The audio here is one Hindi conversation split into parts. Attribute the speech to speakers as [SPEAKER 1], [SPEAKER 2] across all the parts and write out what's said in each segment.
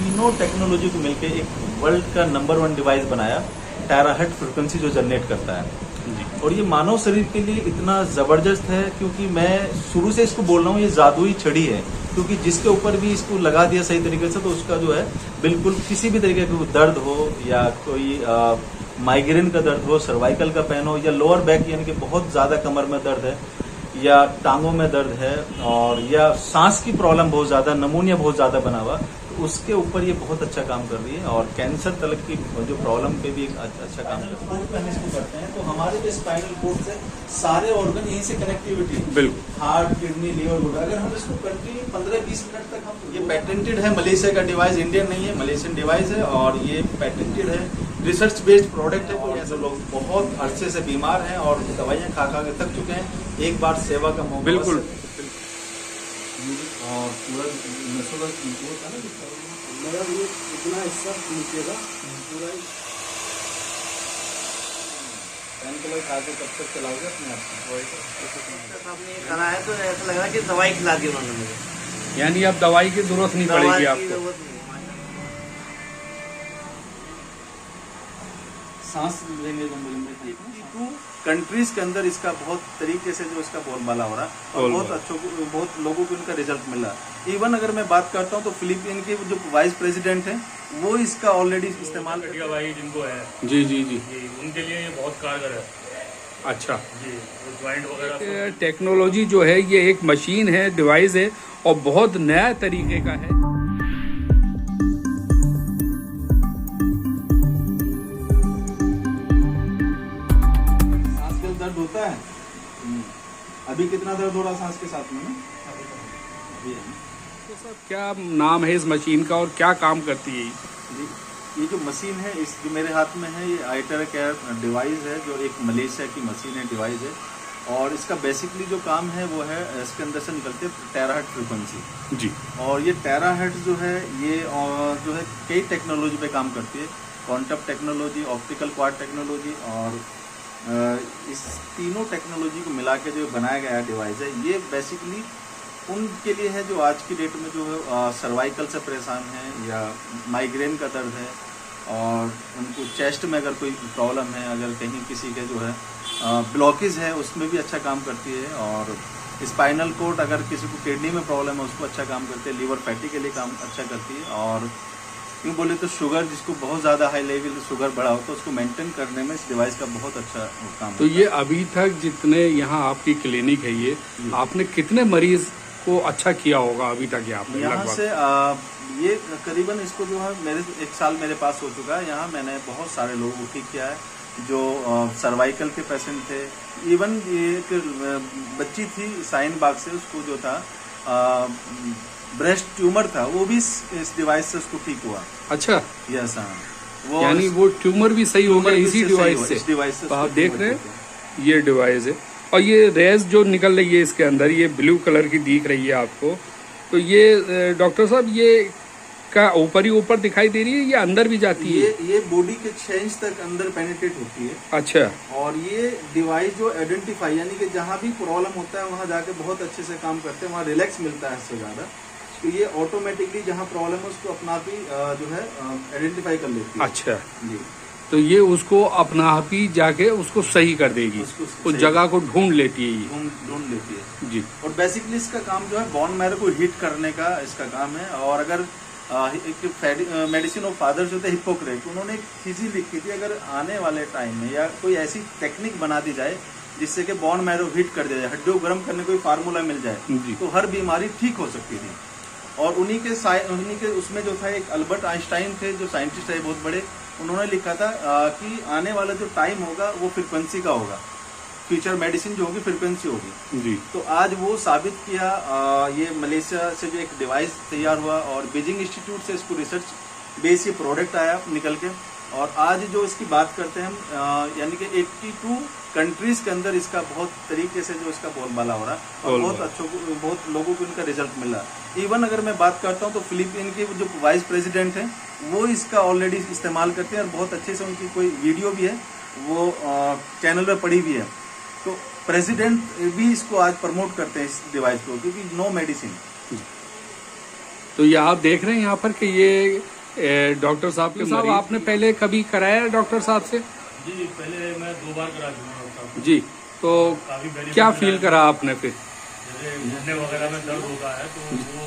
[SPEAKER 1] तीनों टेक्नोलॉजी को मिलकर एक वर्ल्ड का नंबर 1 डिवाइस बनाया, टेराहर्ट्ज फ्रिक्वेंसी जो जनरेट करता है। और ये मानव शरीर के लिए इतना जबरदस्त है, क्योंकि मैं शुरू से इसको बोल रहा हूँ, ये जादुई छड़ी है। क्योंकि जिसके ऊपर भी इसको लगा दिया सही तरीके से, तो उसका जो है बिल्कुल किसी भी तरीके का दर्द हो, या कोई माइग्रेन का दर्द हो, सर्वाइकल का पेन हो, या लोअर बैक यानी कि बहुत ज्यादा कमर में दर्द है, या टांगों में दर्द है, और या सांस की प्रॉब्लम बहुत ज्यादा, नमूनिया बहुत ज्यादा बना हुआ, तो उसके ऊपर ये बहुत अच्छा काम कर रही है। और कैंसर तलक की जो प्रॉब्लम पे भी एक अच्छा काम कर रही है। हम इसको करते हैं तो हमारे जो स्पाइनल कोड से सारे ऑर्गन यहीं से कनेक्टिविटी, बिल्कुल हार्ट, किडनी, लीवर, गुर्दा, अगर हम इसको कंटिन्यू 15-20 मिनट तक हम, ये पेटेंटेड है, मलेशिया का डिवाइस, इंडियन नहीं है, मलेशियन डिवाइस है, और ये पेटेंटेड है, रिसर्च बेस्ड प्रोडक्ट है। तो ऐसे लोग बहुत अरसे से बीमार हैं और दवाइयाँ खा खा के थक चुके हैं, एक बार सेवा का मौका। बिल्कुल। और पूरा नसों का वो था ना, मेरा ये इतना हिस्सा नीचे का पूरा पैन के खा के कब तक चलाओगे अपने आप को?
[SPEAKER 2] आपने करा है तो ऐसा लग रहा है कि दवाई खिला दी उन्होंने मुझे,
[SPEAKER 3] यानी अब दवाई की जरूरत नहीं पड़ेगी आपको।
[SPEAKER 1] सांस लेने को मिलेंगे। 2 कंट्रीज के अंदर इसका बहुत तरीके से जो इसका बोलबाला हो रहा है, और बहुत लोगों को इनका रिजल्ट मिला। इवन अगर मैं बात करता हूँ तो फिलीपीन के जो वाइस प्रेसिडेंट हैं, वो इसका ऑलरेडी इस्तेमाल
[SPEAKER 4] भाई जिनको है
[SPEAKER 3] जी
[SPEAKER 4] उनके लिए ये बहुत कारगर है।
[SPEAKER 3] अच्छा
[SPEAKER 4] जी, ज्वाइंट वगैरह।
[SPEAKER 3] टेक्नोलॉजी जो है ये एक मशीन है, डिवाइस है, और बहुत नया तरीके का है।
[SPEAKER 1] दर्द होता है अभी कितना दर्द हो रहा सांस के साथ में ना? अभी है।
[SPEAKER 3] तो सर क्या नाम है इस मशीन का और क्या काम करती है?
[SPEAKER 1] ये जो मशीन है, इस जो मेरे हाथ में है, ये आइटर केयर डिवाइस है, जो एक मलेशिया की मशीन है, डिवाइस है। और इसका बेसिकली जो काम है वो है, इसके अंदर से निकलते हैं टेराहर्ट्ज फ्रिक्वेंसी जी। और ये टेराहर्ट्ज जो है, ये जो है कई टेक्नोलॉजी पे काम करती है, quantum technology, optical quad technology, और इस तीनों टेक्नोलॉजी को मिला के जो बनाया गया डिवाइस है, ये बेसिकली उनके लिए है जो आज की डेट में जो है सर्वाइकल से परेशान है, या माइग्रेन का दर्द है, और उनको चेस्ट में अगर कोई प्रॉब्लम है, अगर कहीं किसी के जो है ब्लॉकेज है, उसमें भी अच्छा काम करती है। और स्पाइनल कोड, अगर किसी को किडनी में प्रॉब्लम है, उसको अच्छा काम करती है। लीवर फैटी के लिए काम अच्छा करती है। और यूँ बोले तो शुगर, जिसको बहुत ज़्यादा हाई लेवल शुगर बढ़ा हो, तो उसको मेंटेन करने में इस डिवाइस का बहुत अच्छा काम।
[SPEAKER 3] तो ये अभी तक जितने यहाँ आपकी क्लिनिक है, ये आपने कितने मरीज को अच्छा किया होगा अभी तक?
[SPEAKER 1] यहाँ से ये करीबन इसको जो है मेरे 1 साल मेरे पास हो चुका है। यहाँ मैंने बहुत सारे लोगों को ठीक किया है, जो सर्वाइकल के पेशेंट थे। इवन एक बच्ची थी साइन बाग से, उसको जो था ब्रेस्ट ट्यूमर था, वो भी इस डिवाइस से उसको ठीक हुआ।
[SPEAKER 3] अच्छा,
[SPEAKER 1] यस हाँ,
[SPEAKER 3] वो यानी वो ट्यूमर भी सही हो गया इसी डिवाइस से। तो आप देख रहे हैं ये डिवाइस है, और ये रेज जो निकल रही है इसके अंदर, ये ब्लू कलर की दिख रही है आपको। तो ये डॉक्टर साहब, ये का ऊपर ही ऊपर दिखाई दे रही है, ये अंदर भी जाती है?
[SPEAKER 1] ये बॉडी के 6 इंच तक अंदर पेनिट्रेट होती है।
[SPEAKER 3] अच्छा।
[SPEAKER 1] और ये डिवाइस जो आइडेंटिफाई, यानी कि जहाँ भी प्रॉब्लम होता है वहाँ जाके बहुत अच्छे से काम करते हैं, वहाँ रिलैक्स मिलता है इससे ज़्यादा। तो ये ऑटोमेटिकली जहाँ प्रॉब्लम है उसको अपना भी जो है आइडेंटिफाई कर लेती है।
[SPEAKER 3] अच्छा
[SPEAKER 1] जी।
[SPEAKER 3] तो ये उसको अपना आप ही जाके उसको सही कर देगी, उस जगह को ढूंढ लेती है, ये
[SPEAKER 1] ढूंढ लेती है
[SPEAKER 3] जी।
[SPEAKER 1] और बेसिकली इसका काम जो है बोन मैरो को हीट करने का इसका काम है। और अगर एक मेडिसिन ऑफ फादर जो थे हिप्पोक्रेट, उन्होंने एक चीज़ लिखी थी, अगर आने वाले टाइम में या कोई ऐसी टेक्निक बना दी जाए जिससे कि बोन मैरो हीट कर दिया जाए, हड्डियों गर्म करने कोई फार्मूला मिल जाए, तो हर बीमारी ठीक हो सकती थी। और उन्हीं के उसमें जो था, एक अल्बर्ट आइंस्टाइन थे जो साइंटिस्ट है बहुत बड़े, उन्होंने लिखा था कि आने वाला जो टाइम होगा वो फ्रिक्वेंसी का होगा, फ्यूचर मेडिसिन जो होगी फ्रिक्वेंसी होगी जी। तो आज वो साबित किया। ये मलेशिया से जो एक डिवाइस तैयार हुआ और बीजिंग इंस्टीट्यूट से इसको रिसर्च बेस ये प्रोडक्ट आया निकल के, और आज जो इसकी बात करते हैं हम, यानी कि 82 कंट्रीज के अंदर इसका बहुत तरीके से जो इसका बोलबाला हो रहा है और बहुत लोगों को इनका रिजल्ट मिला। इवन अगर मैं बात करता हूँ तो फिलीपीन के जो वाइस प्रेसिडेंट हैं वो इसका ऑलरेडी इस्तेमाल करते हैं, और बहुत अच्छे से उनकी कोई वीडियो भी है, वो चैनल पर पड़ी भी है। तो प्रेसिडेंट भी इसको आज प्रमोट करते हैं इस डिवाइस को, क्योंकि नो मेडिसिन।
[SPEAKER 3] तो ये आप देख रहे हैं यहाँ पर कि ये डॉक्टर साहब के साहब आपने पहले कभी कराया है डॉक्टर साहब से?
[SPEAKER 4] जी पहले मैं 2 बार करा चुका हूँ डॉक्टर साहब।
[SPEAKER 3] जी, तो
[SPEAKER 4] काफी benefit
[SPEAKER 3] क्या
[SPEAKER 4] मिला
[SPEAKER 3] फील
[SPEAKER 4] है।
[SPEAKER 3] करा आपने फिर?
[SPEAKER 4] जैसे घुटने वगैरह में दर्द होता है तो वो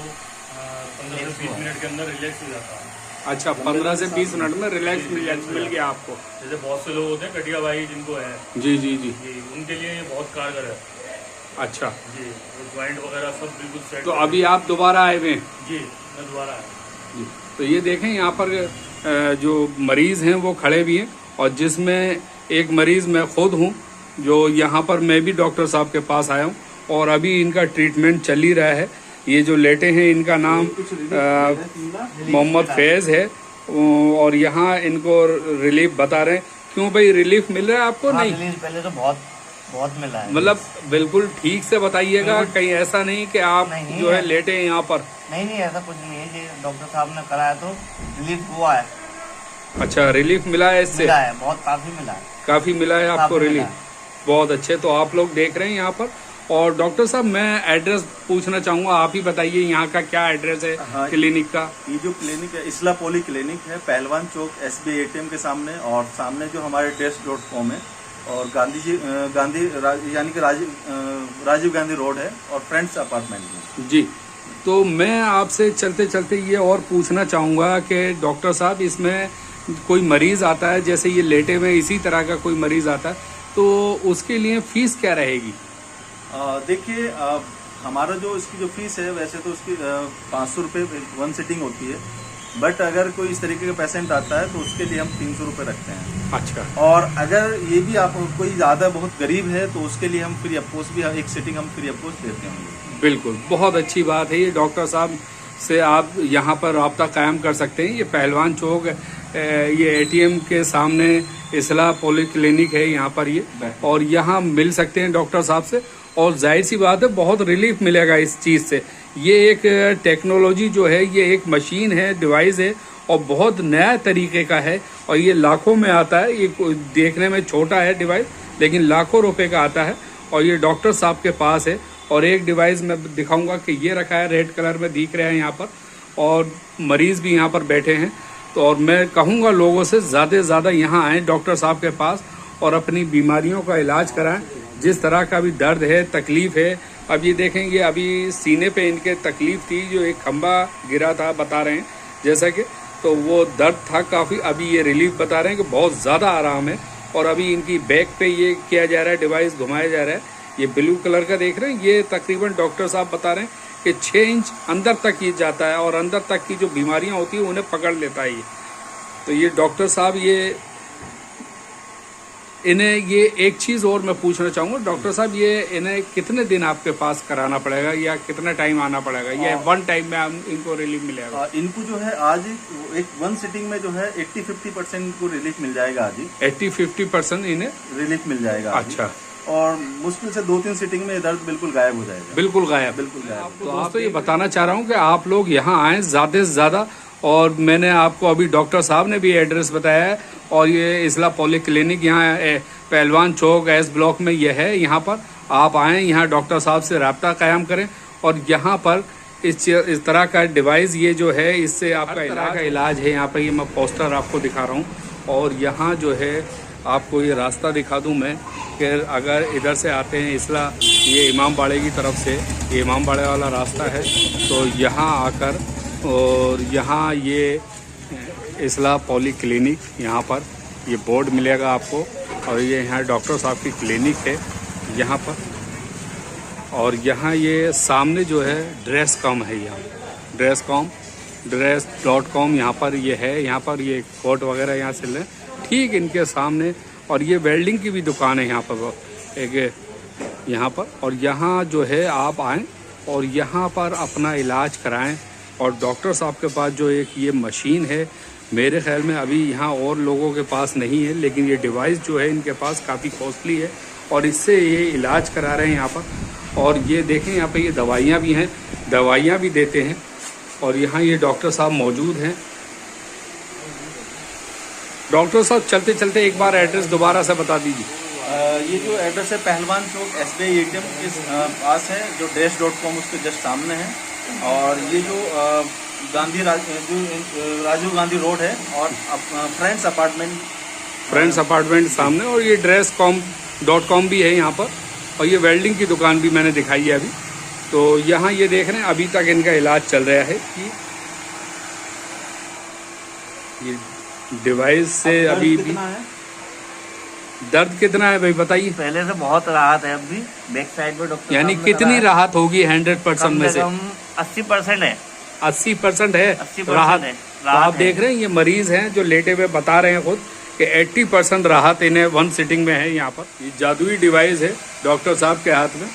[SPEAKER 4] 15 से 20 मिनट के अंदर रिलैक्स हो जाता है।
[SPEAKER 3] अच्छा, 15 से 20 मिनट में रिलैक्स मिल गया आपको?
[SPEAKER 4] जैसे बहुत से लोग होते हैं कटिया भाई जिनको है
[SPEAKER 3] जी जी जी।
[SPEAKER 4] जी, उनके लिए ये बहुत कारगर है।
[SPEAKER 3] अच्छा,
[SPEAKER 4] जी, वो ज्वाइंट वगैरह सब बिल्कुल सेट।
[SPEAKER 3] तो अभी आप दोबारा आए हुए हैं?
[SPEAKER 4] जी मैं दोबारा आया।
[SPEAKER 3] जी, तो ये देखें यहाँ पर जो मरीज हैं वो खड़े भी हैं, और जिसमें एक मरीज मैं खुद हूँ, जो यहाँ पर मैं भी डॉक्टर साहब के पास आया हूँ, और अभी इनका ट्रीटमेंट चल ही रहा है। ये जो लेटे हैं इनका नाम मोहम्मद फैज़ है, और यहाँ इनको रिलीफ बता रहे हैं। क्यों भाई, रिलीफ मिल रहा है आपको?
[SPEAKER 2] हाँ,
[SPEAKER 3] नहीं,
[SPEAKER 2] रिलीज पहले तो बहुत मिला है।
[SPEAKER 3] मतलब बिल्कुल ठीक से बताइएगा, कहीं ऐसा नहीं कि आप
[SPEAKER 2] नहीं,
[SPEAKER 3] जो है लेटे हैं यहाँ पर।
[SPEAKER 2] नहीं ऐसा कुछ नहीं है जी, डॉक्टर साहब ने कराया तो रिलीफ हुआ है।
[SPEAKER 3] अच्छा, रिलीफ मिला है इससे?
[SPEAKER 2] मिला है, बहुत काफी मिला है।
[SPEAKER 3] काफी मिला है आपको
[SPEAKER 2] काफी मिला
[SPEAKER 3] रिलीफ? बहुत अच्छे। तो आप लोग देख रहे हैं यहाँ पर। और डॉक्टर साहब, मैं एड्रेस पूछना चाहूंगा, आप ही बताइए यहाँ का क्या एड्रेस है?
[SPEAKER 1] हाँ,
[SPEAKER 3] क्लिनिक का?
[SPEAKER 1] ये जो क्लिनिक है इस्ला पॉली क्लिनिक है, पहलवान चौक SBI ATM के सामने, और सामने जो हमारे desk.com है, और यानी कि राजीव गांधी रोड है, और फ्रेंड्स अपार्टमेंट में।
[SPEAKER 3] जी, तो मैं आपसे चलते चलते ये और पूछना चाहूँगा कि डॉक्टर साहब, इसमें कोई मरीज़ आता है, जैसे ये लेटे हुए इसी तरह का कोई मरीज़ आता है, तो उसके लिए फ़ीस क्या रहेगी?
[SPEAKER 1] देखिए, हमारा जो इसकी जो फीस है, वैसे तो उसकी 500 रुपये 1 सिटिंग होती है, बट अगर कोई इस तरीके का पेशेंट आता है तो उसके लिए हम 300 रुपये रखते हैं।
[SPEAKER 3] अच्छा,
[SPEAKER 1] और अगर ये भी आप कोई ज़्यादा बहुत गरीब है तो उसके लिए हम फ्री ऑफ कॉस्ट भी एक सिटिंग हम फ्री ऑफ कॉस्ट देते हैं।
[SPEAKER 3] बिल्कुल, बहुत अच्छी बात है। ये डॉक्टर साहब से आप यहाँ पर रब्ता कायम कर सकते हैं। ये पहलवान चौक, ये ATM के सामने इस्लाह पॉली क्लिनिक है यहाँ पर ये, और यहाँ मिल सकते हैं डॉक्टर साहब से। और जाहिर सी बात है, बहुत रिलीफ मिलेगा इस चीज़ से। ये एक टेक्नोलॉजी जो है, ये एक मशीन है, डिवाइस है, और बहुत नया तरीके का है, और ये लाखों में आता है। ये देखने में छोटा है डिवाइस, लेकिन लाखों रुपए का आता है, और ये डॉक्टर साहब के पास है। और एक डिवाइस मैं दिखाऊंगा कि ये रखा है, रेड कलर में दिख रहा है यहाँ पर, और मरीज भी यहाँ पर बैठे हैं। तो और मैं कहूँगा लोगों से ज़्यादा से ज़्यादा यहाँ आएँ डॉक्टर साहब के पास, और अपनी बीमारियों का इलाज कराएं। जिस तरह का भी दर्द है, तकलीफ है, अब ये देखेंगे, अभी सीने पे इनके तकलीफ थी, जो एक खंबा गिरा था बता रहे हैं, जैसा कि, तो वो दर्द था काफ़ी। अभी ये रिलीफ बता रहे हैं कि बहुत ज़्यादा आराम है। और अभी इनकी बैक पे ये किया जा रहा है, डिवाइस घुमाया जा रहा है। ये ब्लू कलर का देख रहे हैं, ये तकरीबन डॉक्टर साहब बता रहे हैं कि 6 इंच अंदर तक ये जाता है, और अंदर तक की जो बीमारियां होती हैं उन्हें पकड़ लेता है ये। तो ये डॉक्टर साहब, ये इन्हें, ये एक चीज़ और मैं पूछना चाहूँगा डॉक्टर साहब, ये इन्हें कितने दिन आपके पास कराना पड़ेगा, या कितना टाइम आना पड़ेगा, या 1 टाइम में इनको रिलीफ मिलेगा?
[SPEAKER 1] इनको जो है आज एक 1 सिटिंग में जो है 80-50% इनको रिलीफ मिल जाएगा आज ही।
[SPEAKER 3] 80-50% इन्हें
[SPEAKER 1] रिलीफ मिल जाएगा आज ही।
[SPEAKER 3] अच्छा,
[SPEAKER 1] और मुश्किल से 2-3 सिटिंग में दर्द बिल्कुल गायब हो जाएगा।
[SPEAKER 3] बिल्कुल गायब?
[SPEAKER 1] बिल्कुल गायब।
[SPEAKER 3] तो दोस्तों, ये बताना चाह रहा हूँ कि आप लोग यहाँ आएँ ज़्यादा से ज़्यादा। और मैंने आपको अभी डॉक्टर साहब ने भी एड्रेस बताया है, और ये इस्लाह पॉली क्लिनिक यहाँ पहलवान चौक S ब्लॉक में ये है। यहाँ पर आप आएँ, यहाँ डॉक्टर साहब से रब्ता कायम करें, और यहाँ पर इस तरह का डिवाइस ये जो है, इससे आपका इलाज है। यहाँ पर ये मैं पोस्टर आपको दिखा रहा हूँ, और यहाँ जो है आपको ये रास्ता दिखा दूँ मैं, कि अगर इधर से आते हैं इस्लाह, ये इमामबाड़े की तरफ से, ये इमामबाड़े वाला रास्ता है, तो यहाँ आकर, और यहाँ ये इस्लाह पॉली क्लिनिक, यहाँ पर ये बोर्ड मिलेगा आपको, और ये यहाँ डॉक्टर साहब की क्लिनिक है यहाँ पर। और यहाँ ये सामने जो है ड्रेस.com है, यहाँ ड्रेस.com यहाँ पर ये है। यहाँ पर ये कोट वगैरह यहाँ से लें, ठीक इनके सामने। और ये वेल्डिंग की भी दुकान है यहाँ पर एक, यहाँ पर। और यहाँ जो है आप आएँ, और यहाँ पर अपना इलाज कराएं। और डॉक्टर साहब के पास जो एक ये मशीन है, मेरे ख्याल में अभी यहाँ और लोगों के पास नहीं है, लेकिन ये डिवाइस जो है इनके पास काफ़ी कॉस्टली है, और इससे ये इलाज करा रहे हैं यहाँ पर। और ये देखें, यहाँ पे ये दवाइयाँ भी हैं, दवाइयाँ भी देते हैं। और यहाँ ये डॉक्टर साहब मौजूद हैं। डॉक्टर साहब, चलते चलते एक बार एड्रेस दोबारा से बता दीजिए।
[SPEAKER 1] ये जो एड्रेस है पहलवान चौक SBI ATM के पास है, जो desk.com उसके जस्ट सामने है। और ये जो गांधी राजीव गांधी रोड है और
[SPEAKER 3] फ्रेंड्स अपार्टमेंट सामने, और ये ड्रेसcom.com भी है यहाँ पर, और ये वेल्डिंग की दुकान भी मैंने दिखाई है अभी। तो यहाँ ये देख रहे हैं अभी तक इनका इलाज चल रहा है कि ये डिवाइस से अभी भी दर्द कितना है भाई बताइए।
[SPEAKER 2] पहले से बहुत राहत है, अब भी बैक साइड में डॉक्टर
[SPEAKER 3] यानी कितनी राहत होगी 100% में से?
[SPEAKER 2] 80% है।
[SPEAKER 3] 80% है
[SPEAKER 2] 80%
[SPEAKER 3] राहत।
[SPEAKER 2] है,
[SPEAKER 3] तो आप देख रहे हैं ये मरीज हैं जो लेटे हुए बता रहे हैं खुद कि 80% राहत इन्हें 1 सिटिंग में है यहाँ पर। ये जादुई डिवाइस है डॉक्टर साहब के हाथ में।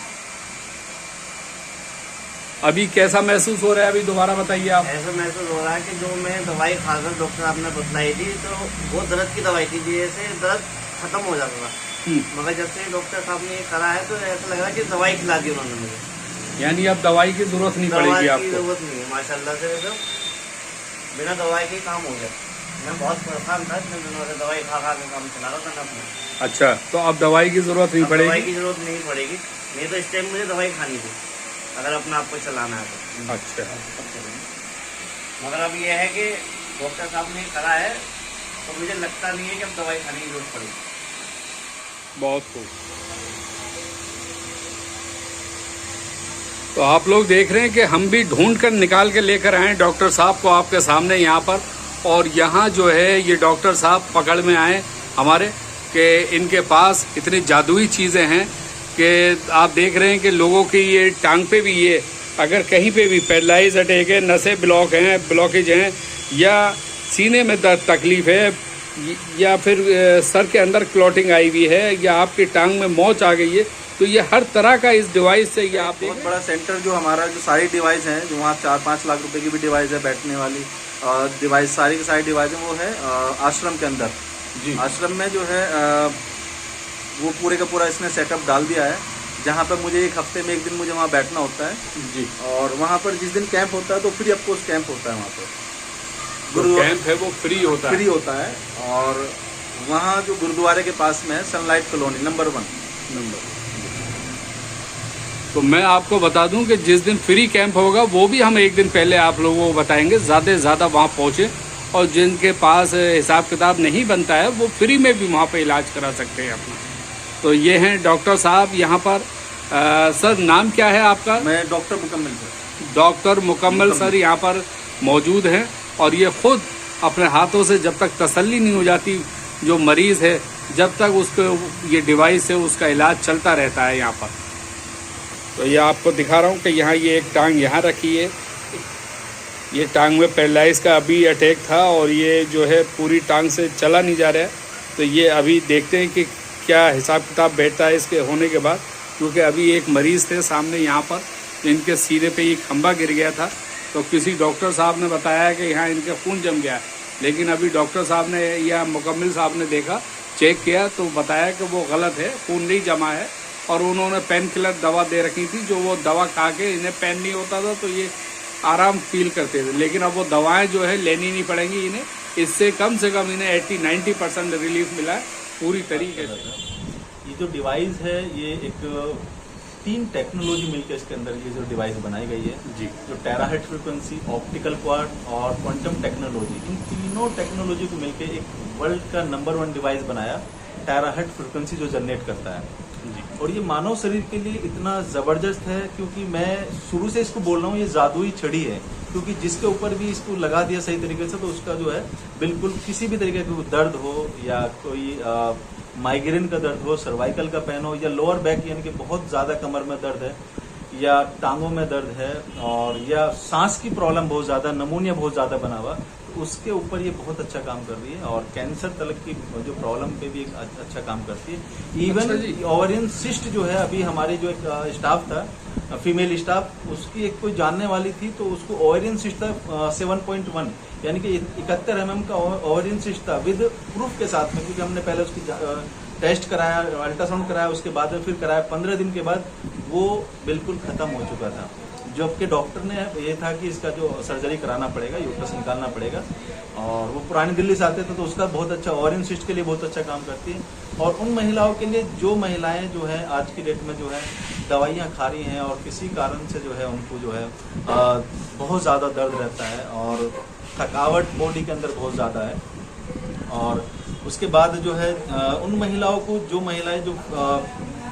[SPEAKER 3] अभी कैसा महसूस हो रहा है, अभी दोबारा बताइए आप।
[SPEAKER 2] ऐसा महसूस हो रहा है कि जो मैं दवाई खाकर डॉक्टर साहब ने बतलाई थी, तो वो दर्द की दवाई थी, जैसे दर्द खत्म हो जाता था, मगर जब से डॉक्टर साहब ने ये करा है तो ऐसा लग रहा है कि दवाई खिला दी उन्होंने मुझे।
[SPEAKER 3] यानी अब दवाई की जरूरत नहीं पड़ेगी आपको?
[SPEAKER 2] जरूरत नहीं है माशाल्लाह से, तो बिना दवाई के काम हो गया। मैं बहुत परेशान था इतने दिनों से, दवाई खा के काम चला रहा था अपना।
[SPEAKER 3] अच्छा, तो अब दवाई की जरूरत नहीं पड़ेगी?
[SPEAKER 2] दवाई की जरूरत नहीं पड़ेगी, नहीं तो इस टाइम मुझे दवाई खानी थी अगर अपना आपको चलाना है तो।
[SPEAKER 3] अच्छा,
[SPEAKER 2] मगर अब ये है कि डॉक्टर साहब ने करा है तो मुझे लगता नहीं है कि अब दवाई खाने की जरूरत पड़ेगी।
[SPEAKER 3] बहुत खूब। तो आप लोग देख रहे हैं कि हम भी ढूंढ कर निकाल के लेकर आए डॉक्टर साहब को आपके सामने यहाँ पर, और यहाँ जो है ये डॉक्टर साहब पकड़ में आए हमारे कि इनके पास इतनी जादुई चीज़ें हैं कि आप देख रहे हैं कि लोगों की ये टांग पे भी, ये अगर कहीं पे भी पैरालाइज अटैक है, नसें ब्लॉकेज हैं, या सीने में दर्द तकलीफ है, या फिर सर के अंदर क्लॉटिंग आई हुई है, या आपकी टांग में मोच आ गई है, तो ये हर तरह का इस डिवाइस से ये आप
[SPEAKER 1] बहुत बड़ा सेंटर जो हमारा, जो सारी डिवाइस हैं, जो वहाँ 4-5 लाख रुपए की भी डिवाइस है, बैठने वाली डिवाइस, सारी की सारी डिवाइस है, वो है आश्रम के अंदर जी। आश्रम में जो है वो पूरे का पूरा इसने सेटअप डाल दिया है, जहाँ पर मुझे 1 हफ्ते में 1 दिन मुझे वहाँ बैठना होता है जी। और वहाँ पर जिस दिन कैंप होता है तो फ्री ऑफ कॉस्ट कैंप होता है वहाँ पर।
[SPEAKER 3] कैंप है वो फ्री होता है। और वहाँ जो गुरुद्वारे के पास में है सनलाइट कॉलोनी नंबर 1। तो मैं आपको बता दूं कि जिस दिन फ्री कैंप होगा वो भी हम 1 दिन पहले आप लोगों को बताएंगे, ज़्यादा से ज़्यादा वहाँ पहुँचे, और जिनके पास हिसाब किताब नहीं बनता है वो फ्री में भी वहाँ पे इलाज करा सकते हैं अपना। तो ये हैं डॉक्टर साहब यहाँ पर। सर नाम क्या है आपका?
[SPEAKER 1] मैं डॉक्टर मुकम्मल सर।
[SPEAKER 3] डॉक्टर मुकम्मल सर यहाँ पर मौजूद हैं, और ये खुद अपने हाथों से जब तक तसल्ली नहीं हो जाती जो मरीज़ है, जब तक उसको ये डिवाइस है उसका इलाज चलता रहता है यहाँ पर। तो ये आपको दिखा रहा हूँ कि यहाँ ये एक टांग यहाँ रखी है, ये टांग में पैरालाइज का अभी अटैक था, और ये जो है पूरी टांग से चला नहीं जा रहा है। तो ये अभी देखते हैं कि क्या हिसाब किताब बैठता है इसके होने के बाद, क्योंकि अभी एक मरीज़ थे सामने यहाँ पर, इनके सीने पे ये खंभा गिर गया था, तो किसी डॉक्टर साहब ने बताया कि यहाँ इनके खून जम गया है, लेकिन अभी डॉक्टर साहब ने या मुकम्मल साहब ने देखा, चेक किया तो बताया कि वो गलत है, खून नहीं जमा है, और उन्होंने पेन किलर दवा दे रखी थी, जो वो दवा खा के इन्हें पेन नहीं होता था तो ये आराम फील करते थे। लेकिन अब वो दवाएं जो है लेनी नहीं पड़ेंगी इन्हें, इससे कम इन्हें 80-90% रिलीफ मिला है पूरी तरीके से।
[SPEAKER 1] ये जो डिवाइस है ये एक 3 टेक्नोलॉजी मिलकर इसके अंदर ये जो डिवाइस बनाई गई है जी, जो टेराहर्ट्ज फ्रीक्वेंसी, ऑप्टिकल क्वार्ट और क्वांटम टेक्नोलॉजी, इन तीनों टेक्नोलॉजी को मिलकर एक वर्ल्ड का नंबर 1 डिवाइस बनाया, टेराहर्ट्ज फ्रीक्वेंसी जो जनरेट करता है जी। और ये मानव शरीर के लिए इतना जबरदस्त है, क्योंकि मैं शुरू से इसको बोल रहा हूँ, ये जादुई छड़ी है, क्योंकि जिसके ऊपर भी इसको लगा दिया सही तरीके से तो उसका जो है बिल्कुल किसी भी तरीके का दर्द हो, या कोई माइग्रेन का दर्द हो, सर्वाइकल का पेन हो, या लोअर बैक यानी कि बहुत ज़्यादा कमर में दर्द है, या टांगों में दर्द है, और या सांस की प्रॉब्लम बहुत ज़्यादा, नमूनिया बहुत ज़्यादा बना हुआ, तो उसके ऊपर ये बहुत अच्छा काम कर रही है। और कैंसर तलक की जो प्रॉब्लम पे भी एक अच्छा काम करती है। इवन ओवरियन सिस्ट जो है, अभी हमारी जो एक स्टाफ था, फीमेल स्टाफ, उसकी एक कोई जानने वाली थी, तो उसको ओवरियन सिस्ट था 7.1, यानी कि 71 mm का ओवरियन सिस्ट था, विद प्रूफ के साथ में, क्योंकि हमने पहले उसकी टेस्ट कराया, अल्ट्रासाउंड कराया, उसके बाद में फिर कराया, 15 दिन के बाद वो बिल्कुल खत्म हो चुका था। जबकि डॉक्टर ने ये था कि इसका जो सर्जरी कराना पड़ेगा, यूट्रस निकालना पड़ेगा, और वो पुरानी दिल्ली से आते थे, तो उसका बहुत अच्छा ओवरियन सिस्ट के लिए बहुत अच्छा काम करती है। और उन महिलाओं के लिए जो महिलाएं जो है आज की डेट में जो है दवाइयाँ खा रही हैं और किसी कारण से जो है उनको जो है बहुत ज़्यादा दर्द रहता है और थकावट बॉडी के अंदर बहुत ज़्यादा है, और उसके बाद जो है उन महिलाओं को, जो महिलाएं जो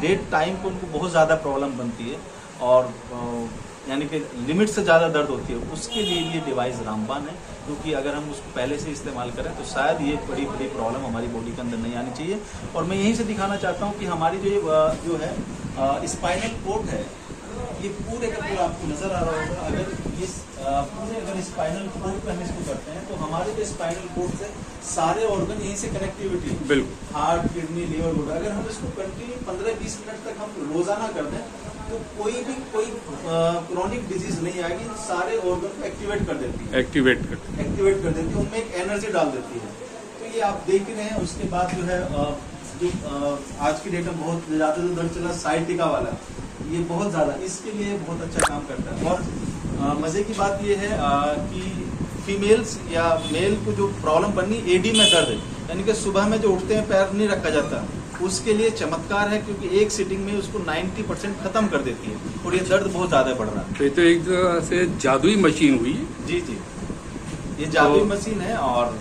[SPEAKER 1] डेट टाइम पे उनको बहुत ज़्यादा प्रॉब्लम बनती है और यानी कि लिमिट से ज़्यादा दर्द होती है, उसके लिए ये डिवाइस रामबाण है, क्योंकि अगर हम उसको पहले से इस्तेमाल करें तो शायद ये बड़ी बड़ी प्रॉब्लम हमारी बॉडी के अंदर नहीं आनी चाहिए। और मैं यहीं से दिखाना चाहता हूँ कि हमारी जो है स्पाइनल कोड है, ये पूरे का पूरा आपको नज़र आ रहा होगा। अगर ये पूरे अगर स्पाइनल कोड पे हम इसको करते हैं तो हमारे जो स्पाइनल कोड से सारे ऑर्गन यहीं से कनेक्टिविटी,
[SPEAKER 3] बिल्कुल
[SPEAKER 1] हार्ट, किडनी, लीवर, गुर्दा, अगर हम इसको कंटिन्यू 15-20 मिनट तक हम रोजाना कर दें तो कोई क्रॉनिक डिजीज नहीं आएगी, सारे ऑर्गन को एक्टिवेट कर देती है, एक्टिवेट कर देती है, उनमें एक एनर्जी डाल देती है। तो ये आप देख रहे हैं। उसके बाद जो है आज की डेट में बहुत ज़्यादा जो दर्द चला साइटिका वाला, ये बहुत ज़्यादा इसके लिए बहुत अच्छा काम करता है। और मज़े की बात ये है कि फीमेल्स या मेल को जो प्रॉब्लम बननी एडी में दर्द है, यानी कि सुबह में जो उठते हैं पैर नहीं रखा जाता, उसके लिए चमत्कार है, क्योंकि एक सिटिंग में उसको 90% खत्म कर देती है और ये दर्द बहुत ज़्यादा बढ़ रहा है।
[SPEAKER 3] तो ये तो एक तरह से जादुई मशीन हुई।
[SPEAKER 1] जी, ये जादुई मशीन है और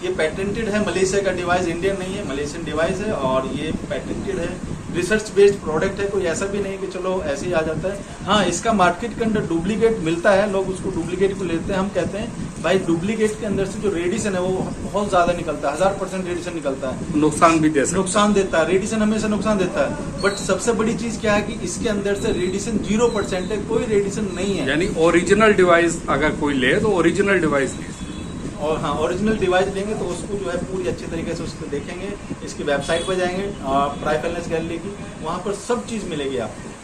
[SPEAKER 1] ये पेटेंटेड है। मलेशिया का डिवाइस, इंडियन नहीं है, मलेशियन डिवाइस है और ये पेटेंटेड है, रिसर्च बेस्ड प्रोडक्ट है। कोई ऐसा भी नहीं कि चलो ऐसे ही आ जाता है। हाँ, इसका मार्केट के अंदर डुप्लीकेट मिलता है, लोग उसको डुप्लीकेट को लेते हैं। हम कहते हैं भाई डुप्लीकेट के अंदर से जो रेडिएशन है वो बहुत ज्यादा निकलता है, 1000% रेडिएशन निकलता है,
[SPEAKER 3] नुकसान भी दे सकता है,
[SPEAKER 1] नुकसान देता है। रेडिएशन हमेशा नुकसान देता है, बट सबसे बड़ी चीज क्या है कि इसके अंदर से रेडिएशन 0% है, कोई रेडिएशन नहीं है।
[SPEAKER 3] यानी ओरिजिनल डिवाइस अगर कोई ले तो ओरिजिनल डिवाइस ले।
[SPEAKER 1] और हाँ, ओरिजिनल डिवाइस लेंगे तो उसको जो है पूरी अच्छी तरीके से उसको देखेंगे। इसकी वेबसाइट पर जाएंगे और ट्राई वेलनेस गैलरी की, वहाँ पर सब चीज़ मिलेगी आपको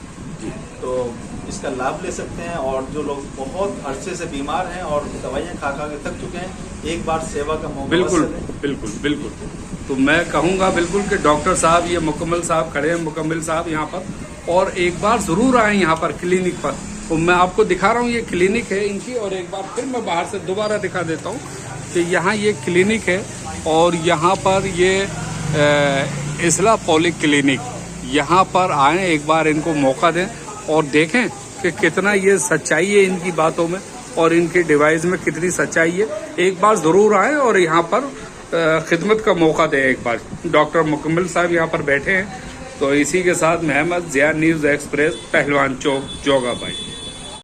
[SPEAKER 1] जी। तो इसका लाभ ले सकते हैं। और जो लोग बहुत अरसे से बीमार हैं और दवाइयाँ खा के थक चुके हैं, एक बार सेवा का मौका
[SPEAKER 3] बिल्कुल बिल्कुल बिल्कुल। तो मैं कहूँगा बिल्कुल कि डॉक्टर साहब, ये मुकम्मल साहब खड़े हैं, मुकम्मल साहब यहाँ पर, और एक बार ज़रूर आए यहाँ पर क्लिनिक पर। तो मैं आपको दिखा रहा हूँ, ये क्लिनिक है इनकी, और एक बार फिर मैं बाहर से दोबारा दिखा देता हूँ कि यहाँ ये क्लिनिक है और यहाँ पर ये इस्लाह पॉलिक क्लिनिक, यहाँ पर आएँ, एक बार इनको मौका दें और देखें कि कितना ये सच्चाई है इनकी बातों में और इनके डिवाइस में कितनी सच्चाई है। एक बार ज़रूर आएँ और यहाँ पर खिदमत का मौका दें एक बार। डॉक्टर मुकम्मल साहब यहाँ पर बैठे हैं। तो इसी के साथ महमद ज़िया, न्यूज़ एक्सप्रेस, पहलवान चौक, जोगाबाई।